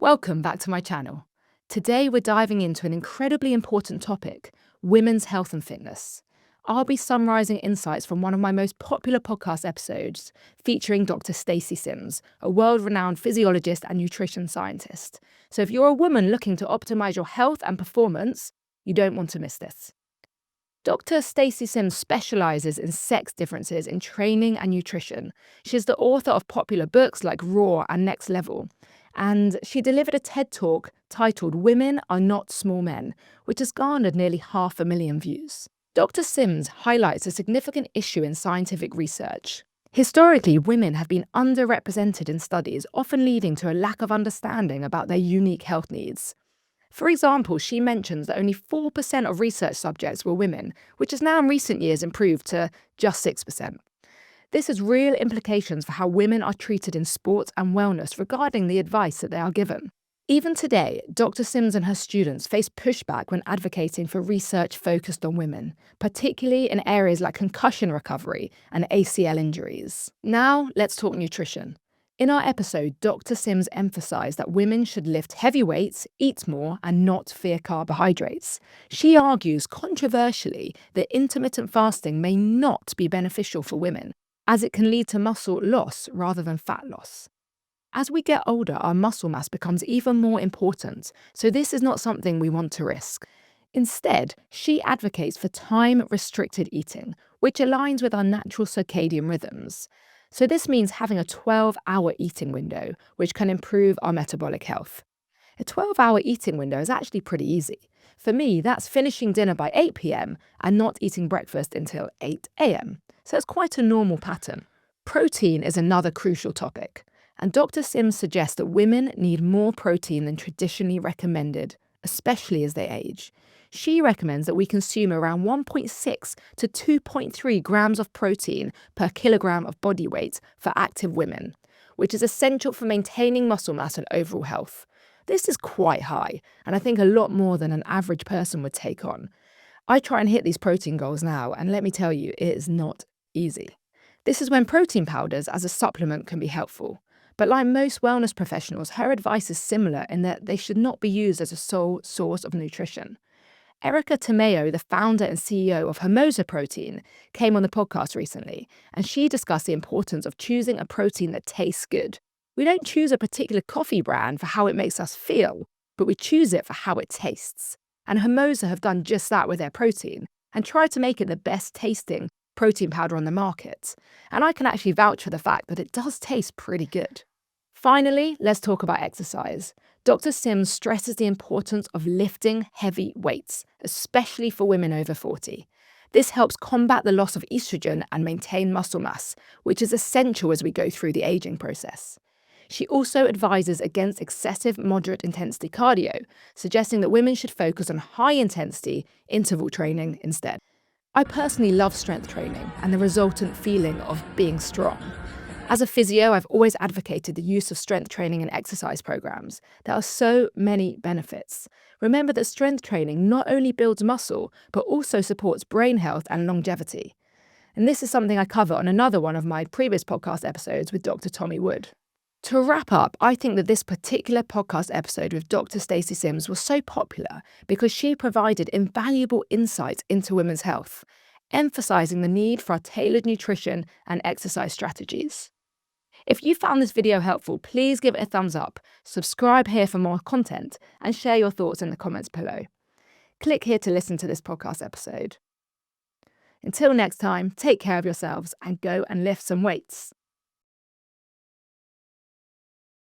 Welcome back to my channel. Today we're diving into an incredibly important topic, women's health and fitness. I'll be summarising insights from one of my most popular podcast episodes featuring Dr Stacy Sims, a world-renowned physiologist and nutrition scientist. So if you're a woman looking to optimise your health and performance, you don't want to miss this. Dr. Stacy Sims specialises in sex differences in training and nutrition. She's the author of popular books like Raw and Next Level. And she delivered a TED Talk titled Women Are Not Small Men, which has garnered nearly 500,000 views. Dr. Sims highlights a significant issue in scientific research. Historically, women have been underrepresented in studies, often leading to a lack of understanding about their unique health needs. For example, she mentions that only 4% of research subjects were women, which has now in recent years improved to just 6%. This has real implications for how women are treated in sports and wellness regarding the advice that they are given. Even today, Dr. Sims and her students face pushback when advocating for research focused on women, particularly in areas like concussion recovery and ACL injuries. Now, let's talk nutrition. In our episode, Dr. Sims emphasised that women should lift heavy weights, eat more, and not fear carbohydrates. She argues, controversially, that intermittent fasting may not be beneficial for women, as it can lead to muscle loss rather than fat loss. As we get older, our muscle mass becomes even more important, so this is not something we want to risk. Instead, she advocates for time-restricted eating, which aligns with our natural circadian rhythms. So this means having a 12-hour eating window, which can improve our metabolic health. A 12-hour eating window is actually pretty easy. For me, that's finishing dinner by 8 p.m. and not eating breakfast until 8 a.m. So it's quite a normal pattern. Protein is another crucial topic, and Dr. Sims suggests that women need more protein than traditionally recommended, especially as they age. She recommends that we consume around 1.6 to 2.3 grams of protein per kilogram of body weight for active women, which is essential for maintaining muscle mass and overall health. This is quite high, and I think a lot more than an average person would take on. I try and hit these protein goals now, and let me tell you, it is not easy. This is when protein powders as a supplement can be helpful. But like most wellness professionals, her advice is similar in that they should not be used as a sole source of nutrition. Erica Tomeo, the founder and CEO of Hermosa Protein, came on the podcast recently, and she discussed the importance of choosing a protein that tastes good. We don't choose a particular coffee brand for how it makes us feel, but we choose it for how it tastes. And Hermosa have done just that with their protein, and tried to make it the best tasting protein powder on the market. And I can actually vouch for the fact that it does taste pretty good. Finally, let's talk about exercise. Dr. Sims stresses the importance of lifting heavy weights, especially for women over 40. This helps combat the loss of estrogen and maintain muscle mass, which is essential as we go through the aging process. She also advises against excessive moderate intensity cardio, suggesting that women should focus on high intensity interval training instead. I personally love strength training and the resultant feeling of being strong. As a physio, I've always advocated the use of strength training and exercise programs. There are so many benefits. Remember that strength training not only builds muscle, but also supports brain health and longevity. And this is something I cover on another one of my previous podcast episodes with Dr. Tommy Wood. To wrap up, I think that this particular podcast episode with Dr. Stacy Sims was so popular because she provided invaluable insights into women's health, emphasising the need for our tailored nutrition and exercise strategies. If you found this video helpful, please give it a thumbs up, subscribe here for more content, and share your thoughts in the comments below. Click here to listen to this podcast episode. Until next time, take care of yourselves and go and lift some weights.